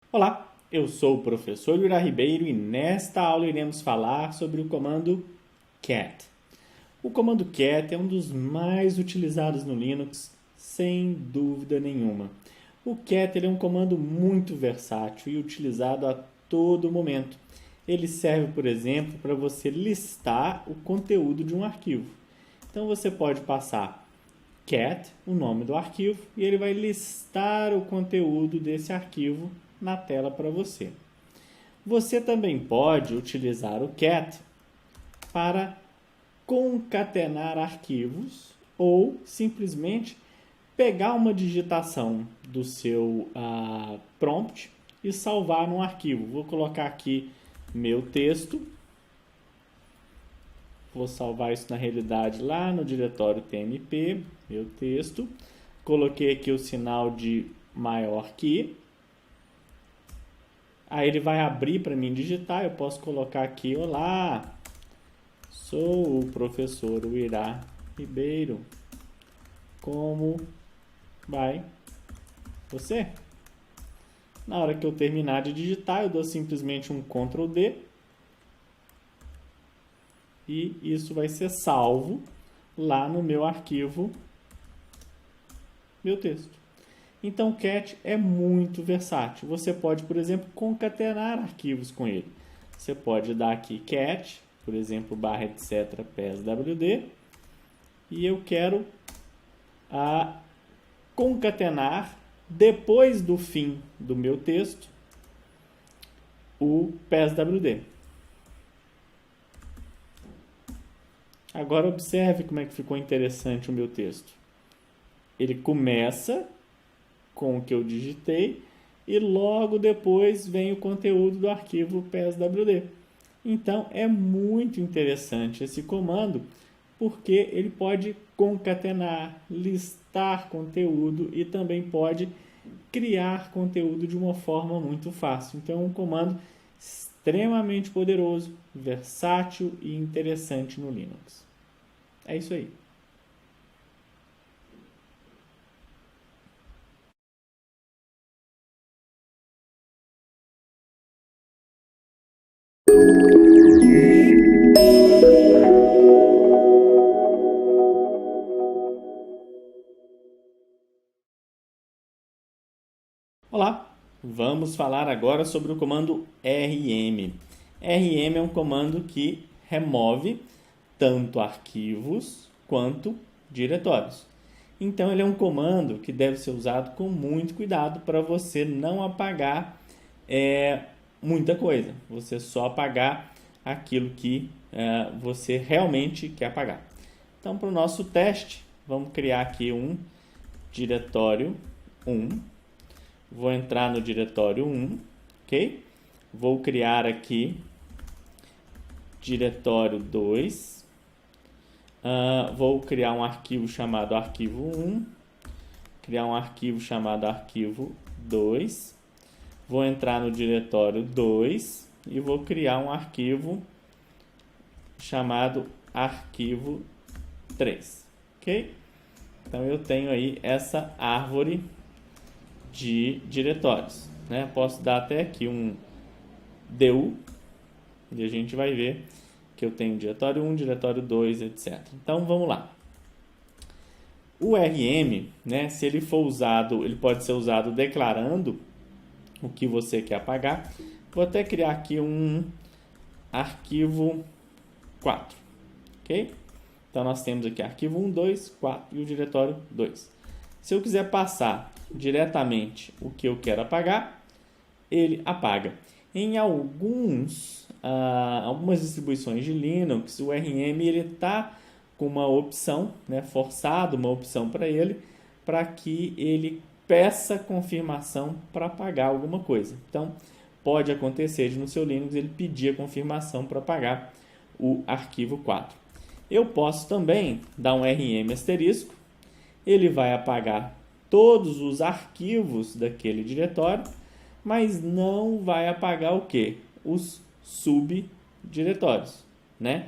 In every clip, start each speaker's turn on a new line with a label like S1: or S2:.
S1: Olá, eu sou o professor Yura Ribeiro e nesta aula iremos falar sobre o comando cat. O comando cat é um dos mais utilizados no Linux, sem dúvida nenhuma. O cat é um comando muito versátil e utilizado a todo momento. Ele serve, por exemplo, para você listar o conteúdo de um arquivo. Então você pode passar cat, o nome do arquivo, e ele vai listar o conteúdo desse arquivo na tela para você. Você também pode utilizar o cat para concatenar arquivos ou simplesmente pegar uma digitação do seu prompt e salvar num arquivo. Vou colocar aqui meu texto. Vou salvar isso na realidade lá no diretório tmp, meu texto. Coloquei aqui o sinal de maior que. Aí ele vai abrir para mim digitar. Eu posso colocar aqui: olá, sou o professor Yura Ribeiro. Como vai você? Na hora que eu terminar de digitar, eu dou simplesmente um Ctrl D. E isso vai ser salvo lá no meu arquivo, meu texto. Então, o cat é muito versátil. Você pode, por exemplo, concatenar arquivos com ele. Você pode dar aqui cat, por exemplo, barra etc, pswd, e eu quero concatenar, depois do fim do meu texto, o pswd. Agora observe como é que ficou interessante o meu texto. Ele começa com o que eu digitei e logo depois vem o conteúdo do arquivo pswd. Então é muito interessante esse comando porque ele pode concatenar, listar conteúdo e também pode criar conteúdo de uma forma muito fácil. Então é um comando extremamente poderoso, versátil e interessante no Linux. É isso aí. Olá, vamos falar agora sobre o comando rm. Rm é um comando que remove tanto arquivos quanto diretórios. Então ele é um comando que deve ser usado com muito cuidado para você não apagar muita coisa. Você só apagar aquilo que você realmente quer apagar. Então, para o nosso teste, vamos criar aqui um diretório 1. Vou entrar no diretório 1, ok? Vou criar aqui diretório 2. Vou criar um arquivo chamado arquivo 1. Criar um arquivo chamado arquivo 2. Vou entrar no diretório 2 e vou criar um arquivo chamado arquivo 3, ok? Então eu tenho aí essa árvore de diretórios, né? Posso dar até aqui um DU e a gente vai ver que eu tenho diretório 1, diretório 2, etc. Então vamos lá. O RM, né, se ele for usado, ele pode ser usado declarando o que você quer apagar. Vou até criar aqui um arquivo 4, ok? Então nós temos aqui arquivo 1, 2, 4 e o diretório 2. Se eu quiser passar diretamente o que eu quero apagar, ele apaga. Em algumas distribuições de Linux, o RM está com uma opção, né, forçado uma opção para ele, para que ele peça confirmação para apagar alguma coisa. Então, pode acontecer de no seu Linux ele pedir a confirmação para apagar o arquivo 4. Eu posso também dar um RM asterisco, ele vai apagar todos os arquivos daquele diretório, mas não vai apagar o quê? Os subdiretórios. né?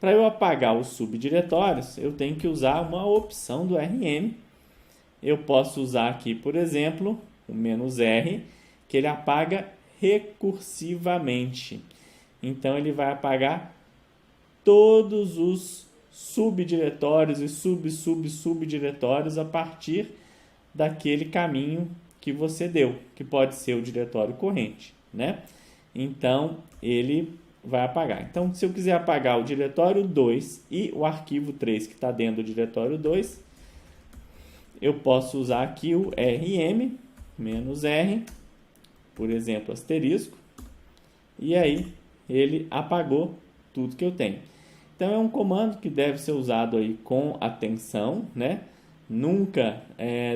S1: Para eu apagar os subdiretórios, eu tenho que usar uma opção do RM. Eu posso usar aqui, por exemplo, o "-r", que ele apaga recursivamente. Então, ele vai apagar todos os subdiretórios e subdiretórios a partir daquele caminho que você deu, que pode ser o diretório corrente, né? Então, ele vai apagar. Então, se eu quiser apagar o diretório 2 e o arquivo 3 que está dentro do diretório 2, eu posso usar aqui o "rm", "-r", por exemplo, asterisco, e aí ele apagou tudo que eu tenho. Então, é um comando que deve ser usado aí com atenção, né? Nunca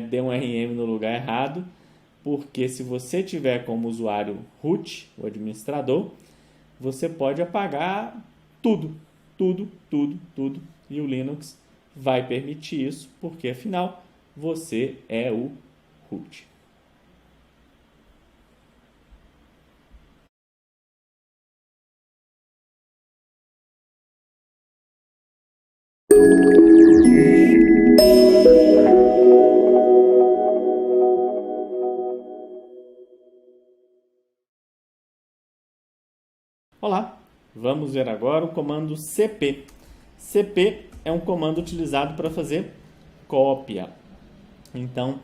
S1: dê um RM no lugar errado, porque se você tiver como usuário root, o administrador, você pode apagar tudo, e o Linux vai permitir isso, porque afinal você é o root. Olá, vamos ver agora o comando cp. Cp é um comando utilizado para fazer cópia. Então,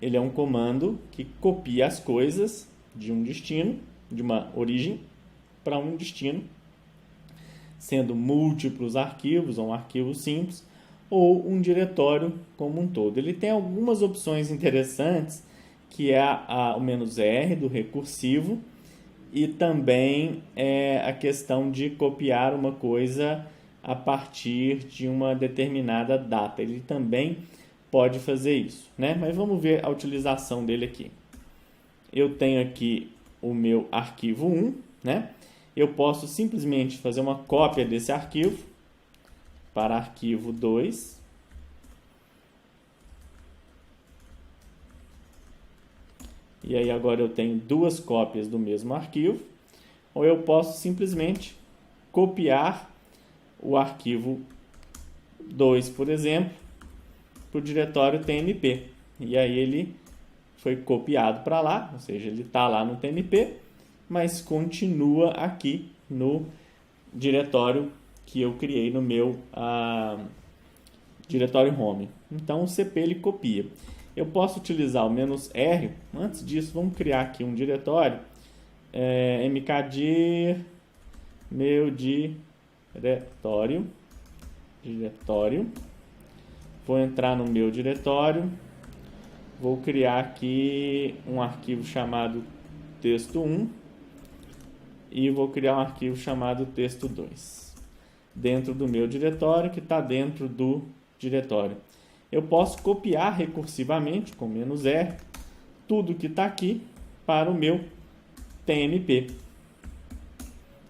S1: ele é um comando que copia as coisas de um destino, de uma origem, para um destino, sendo múltiplos arquivos ou um arquivo simples, ou um diretório como um todo. Ele tem algumas opções interessantes, que é o "-r" do recursivo, e também a questão de copiar uma coisa a partir de uma determinada data. Ele também pode fazer isso, né? Mas vamos ver a utilização dele aqui. Eu tenho aqui o meu arquivo 1, né? Eu posso simplesmente fazer uma cópia desse arquivo para arquivo 2. E aí agora eu tenho duas cópias do mesmo arquivo. Ou eu posso simplesmente copiar o arquivo 2, por exemplo, para o diretório TMP. E aí ele foi copiado para lá, ou seja, ele está lá no TMP, mas continua aqui no diretório que eu criei no meu diretório home. Então o CP ele copia. Eu posso utilizar o "-r. Antes disso, vamos criar aqui um diretório. mkdir meu diretório. Vou entrar no meu diretório. Vou criar aqui um arquivo chamado texto1 e vou criar um arquivo chamado texto2 dentro do meu diretório, que está dentro do diretório. Eu posso copiar recursivamente com "-r tudo que está aqui para o meu TMP.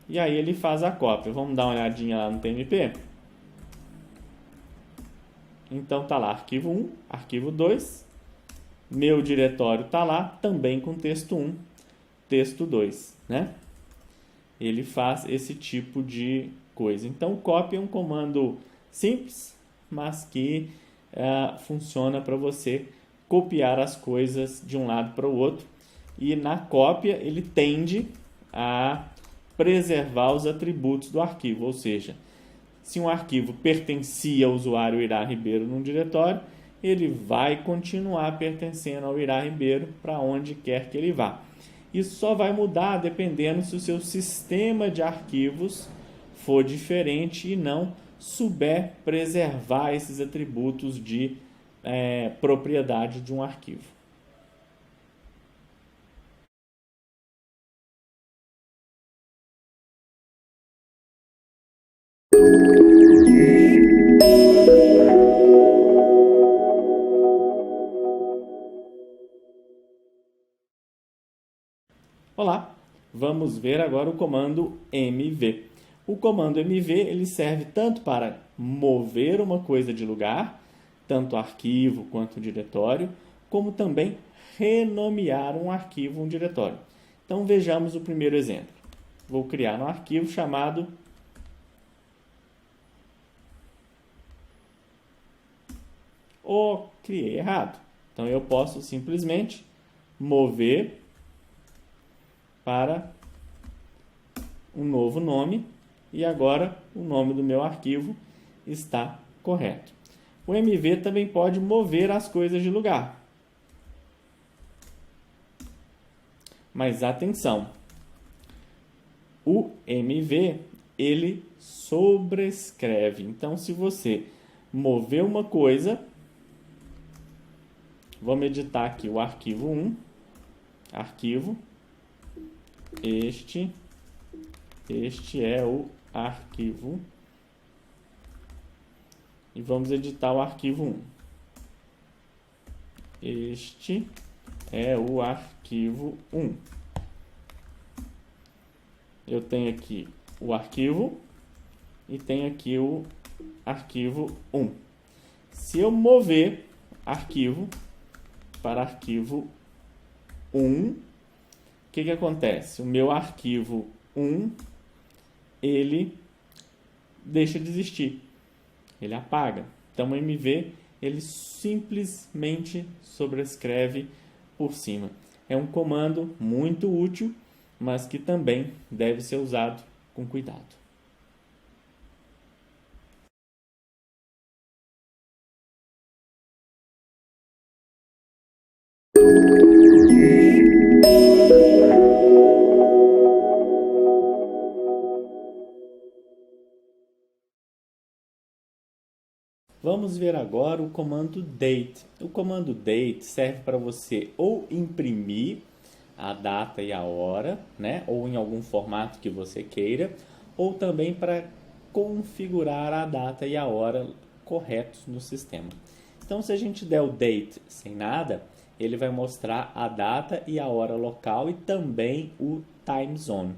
S1: E aí ele faz a cópia. Vamos dar uma olhadinha lá no TMP? Então está lá arquivo 1, arquivo 2. Meu diretório está lá também com texto1, texto2, né? Ele faz esse tipo de coisa. Então, cópia é um comando simples, mas que funciona para você copiar as coisas de um lado para o outro. E na cópia ele tende a preservar os atributos do arquivo, ou seja, se um arquivo pertencia ao usuário Irá Ribeiro num diretório, ele vai continuar pertencendo ao Irá Ribeiro para onde quer que ele vá. Isso só vai mudar dependendo se o seu sistema de arquivos for diferente e não souber preservar esses atributos de propriedade de um arquivo. Olá, vamos ver agora o comando mv. O comando mv ele serve tanto para mover uma coisa de lugar, tanto arquivo quanto diretório, como também renomear um arquivo, um diretório. Então vejamos o primeiro exemplo. Vou criar um arquivo chamado ou criei errado. Então, eu posso simplesmente mover para um novo nome e agora o nome do meu arquivo está correto. O MV também pode mover as coisas de lugar. Mas atenção, o MV, ele sobrescreve. Então, se você mover uma coisa, vamos editar aqui o arquivo 1, arquivo, este é o arquivo, e vamos editar o arquivo 1. Este é o arquivo 1. Eu tenho aqui o arquivo e tenho aqui o arquivo 1. Se eu mover arquivo para arquivo 1, o que acontece? O meu arquivo 1, ele deixa de existir. Ele apaga. Então, o MV, ele simplesmente sobrescreve por cima. É um comando muito útil, mas que também deve ser usado com cuidado. Vamos ver agora o comando date. O comando date serve para você ou imprimir a data e a hora, né? Ou em algum formato que você queira, ou também para configurar a data e a hora corretos no sistema. Então, se a gente der o date sem nada, ele vai mostrar a data e a hora local e também o time zone.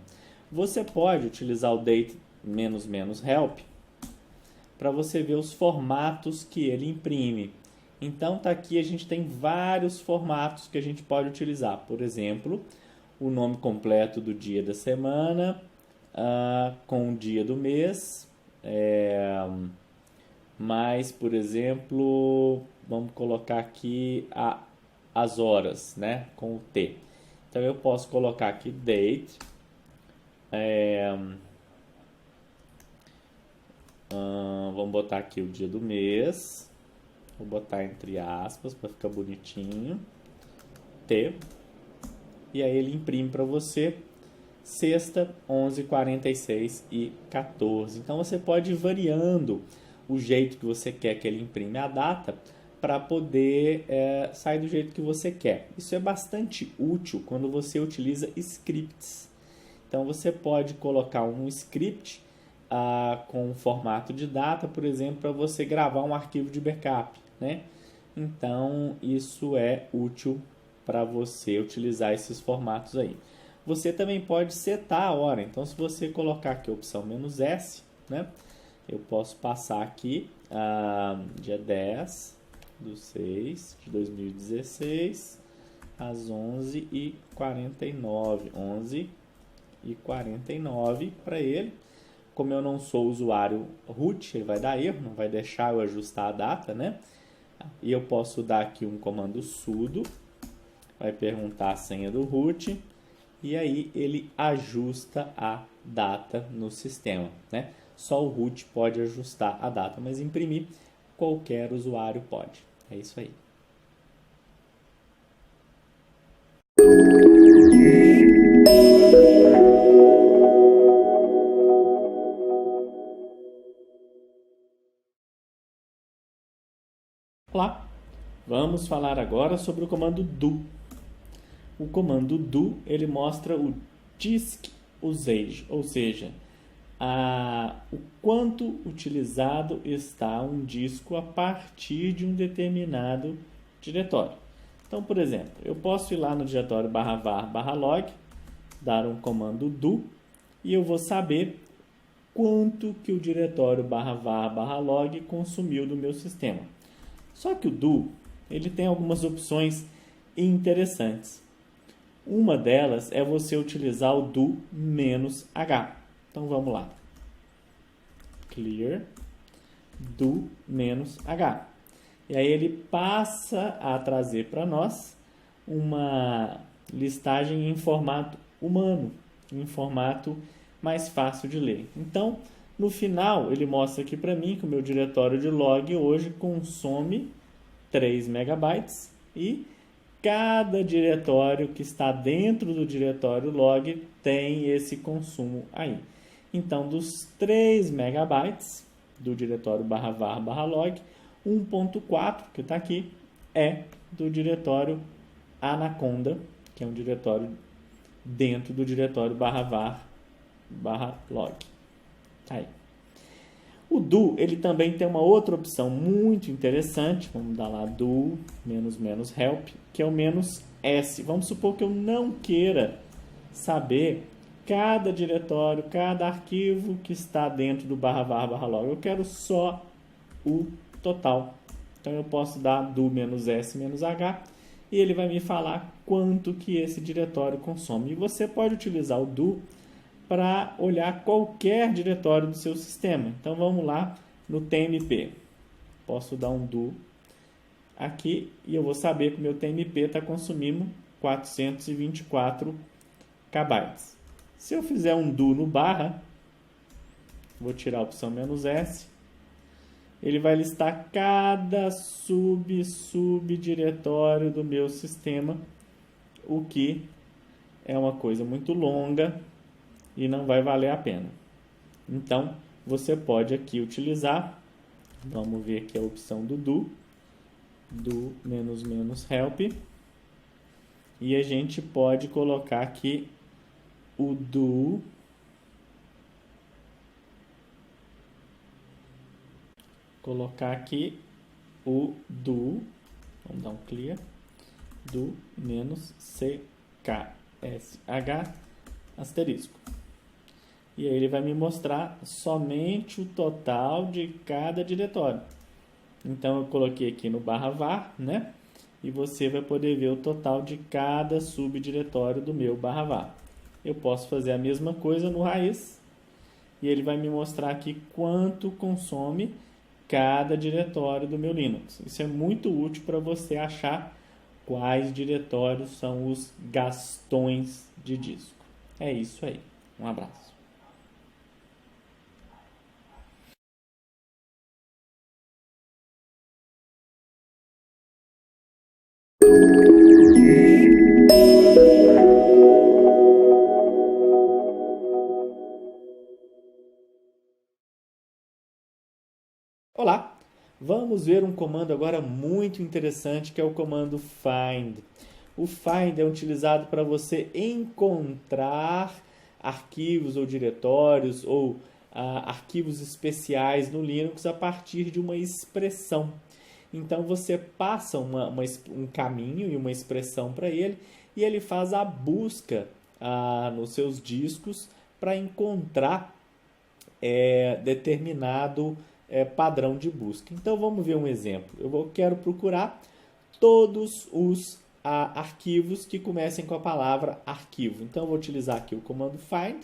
S1: Você pode utilizar o date --help para você ver os formatos que ele imprime. Então, tá aqui, a gente tem vários formatos que a gente pode utilizar. Por exemplo, o nome completo do dia da semana, com o dia do mês, mas, por exemplo, vamos colocar aqui as horas, né, com o T. Então, eu posso colocar aqui date, vamos botar aqui o dia do mês, vou botar entre aspas para ficar bonitinho, T, e aí ele imprime para você sexta, 11h46 e 14. Então você pode ir variando o jeito que você quer que ele imprime a data para poder sair do jeito que você quer. Isso é bastante útil quando você utiliza scripts. Então você pode colocar um script com formato de data, por exemplo, para você gravar um arquivo de backup, né? Então, isso é útil para você utilizar esses formatos aí. Você também pode setar a hora. Então, se você colocar aqui a opção "-s", né? Eu posso passar aqui dia 10/6/2016 às 11h49. 11h49 para ele. Como eu não sou usuário root, ele vai dar erro, não vai deixar eu ajustar a data, né? E eu posso dar aqui um comando sudo, vai perguntar a senha do root, e aí ele ajusta a data no sistema, né? Só o root pode ajustar a data, mas imprimir qualquer usuário pode. É isso aí. Olá, vamos falar agora sobre o comando do. O comando do, ele mostra o disk usage, ou seja, o quanto utilizado está um disco a partir de um determinado diretório. Então, por exemplo, eu posso ir lá no diretório /var/log, dar um comando do, e eu vou saber quanto que o diretório /var/log consumiu do meu sistema. Só que o do, ele tem algumas opções interessantes. Uma delas é você utilizar o do -h. Então vamos lá. Clear do -h. E aí ele passa a trazer para nós uma listagem em formato humano, em formato mais fácil de ler. Então, no final, ele mostra aqui para mim que o meu diretório de log hoje consome 3 megabytes e cada diretório que está dentro do diretório log tem esse consumo aí. Então, dos 3 megabytes do diretório /var/log, 1.4, que está aqui, é do diretório Anaconda, que é um diretório dentro do diretório /var/log. Aí. O do, ele também tem uma outra opção muito interessante. Vamos dar lá do "-help", que é o "-s". Vamos supor que eu não queira saber cada diretório, cada arquivo que está dentro do /var/log. Eu quero só o total. Então eu posso dar do "-s-h" e ele vai me falar quanto que esse diretório consome. E você pode utilizar o do para olhar qualquer diretório do seu sistema. Então vamos lá no tmp. Posso dar um do aqui e eu vou saber que o meu tmp está consumindo 424 KB. Se eu fizer um do no barra, vou tirar a opção "-s", ele vai listar cada subdiretório do meu sistema, o que é uma coisa muito longa e não vai valer a pena. Então, você pode aqui utilizar, vamos ver aqui a opção do "-help", e a gente pode colocar aqui o do vamos dar um clear, do "-cksh" asterisco. E aí ele vai me mostrar somente o total de cada diretório. Então eu coloquei aqui no /var, né? E você vai poder ver o total de cada subdiretório do meu /var. Eu posso fazer a mesma coisa no raiz. E ele vai me mostrar aqui quanto consome cada diretório do meu Linux. Isso é muito útil para você achar quais diretórios são os gastões de disco. É isso aí. Um abraço. Olá! Vamos ver um comando agora muito interessante, que é o comando find. O find é utilizado para você encontrar arquivos ou diretórios ou arquivos especiais no Linux a partir de uma expressão. Então você passa um caminho e uma expressão para ele e ele faz a busca nos seus discos para encontrar determinado padrão de busca. Então vamos ver um exemplo. Eu quero procurar todos os arquivos que comecem com a palavra arquivo. Então eu vou utilizar aqui o comando find.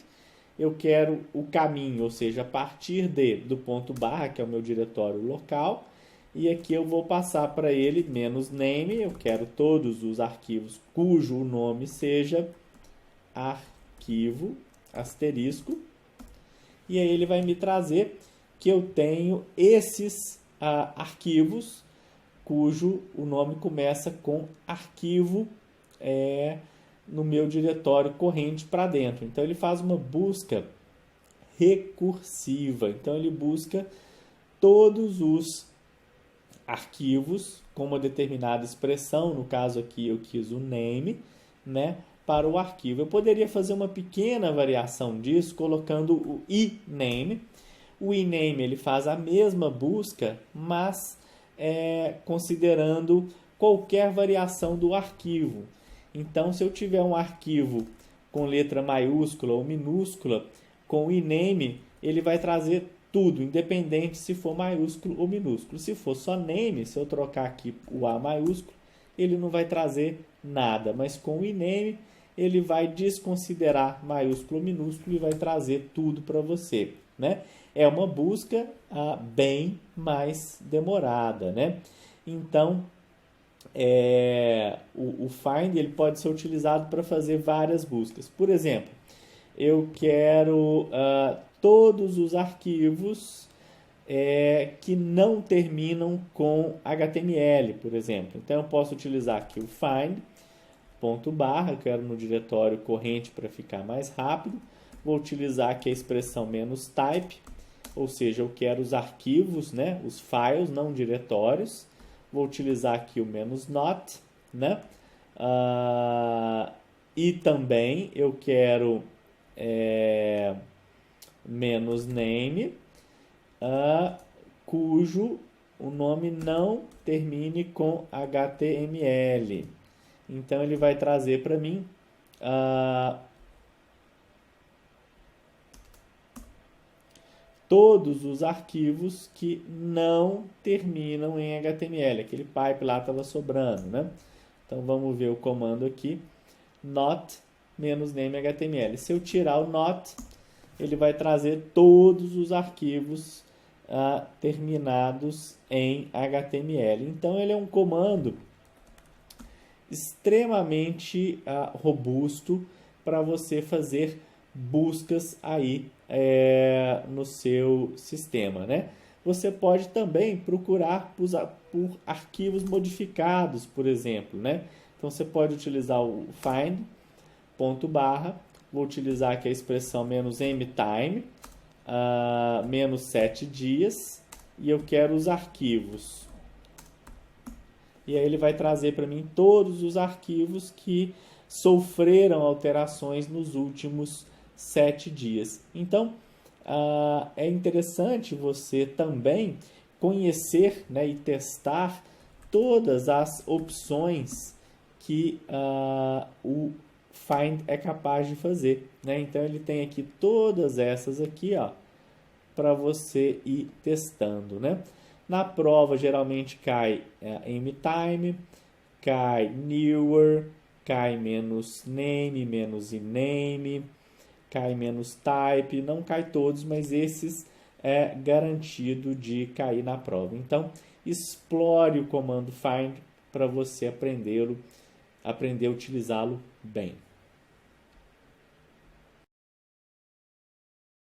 S1: Eu quero o caminho, ou seja, a partir do ponto barra, que é o meu diretório local, e aqui eu vou passar para ele "-name". Eu quero todos os arquivos cujo nome seja arquivo asterisco, e aí ele vai me trazer que eu tenho esses arquivos cujo o nome começa com arquivo no meu diretório corrente para dentro. Então ele faz uma busca recursiva. Então ele busca todos os arquivos com uma determinada expressão. No caso aqui eu quis o name, né, para o arquivo. Eu poderia fazer uma pequena variação disso colocando o iname. O iname ele faz a mesma busca, mas considerando qualquer variação do arquivo. Então, se eu tiver um arquivo com letra maiúscula ou minúscula, com o iname, ele vai trazer tudo, independente se for maiúsculo ou minúsculo. Se for só name, se eu trocar aqui o A maiúsculo, ele não vai trazer nada. Mas com o iname, ele vai desconsiderar maiúsculo ou minúsculo e vai trazer tudo para você, né? É uma busca bem mais demorada, né? Então, o find ele pode ser utilizado para fazer várias buscas. Por exemplo, eu quero todos os arquivos que não terminam com HTML, por exemplo. Então, eu posso utilizar aqui o find, ponto barra, eu quero no diretório corrente para ficar mais rápido. Vou utilizar aqui a expressão "-type", ou seja, eu quero os arquivos, né, os files, não diretórios. Vou utilizar aqui o "-not", né? E também eu quero "-name", cujo o nome não termine com HTML. Então, ele vai trazer para mim todos os arquivos que não terminam em HTML. Aquele pipe lá estava sobrando, né? Então, vamos ver o comando aqui. Not "-name HTML". Se eu tirar o not, ele vai trazer todos os arquivos terminados em HTML. Então, ele é um comando extremamente robusto para você fazer buscas aí no seu sistema, né? Você pode também procurar por arquivos modificados, por exemplo, né? Então, você pode utilizar o find, ponto barra, vou utilizar aqui a expressão "-time", -7 dias, e eu quero os arquivos. E aí ele vai trazer para mim todos os arquivos que sofreram alterações nos últimos 7 dias. Então, é interessante você também conhecer, né, e testar todas as opções que o Find é capaz de fazer, né? Então, ele tem aqui todas essas aqui, para você ir testando, né? Na prova, geralmente cai "-time", cai "newer", cai "-name", "-ename", cai "-type", não cai todos, mas esses é garantido de cair na prova. Então, explore o comando find para você aprender a utilizá-lo bem.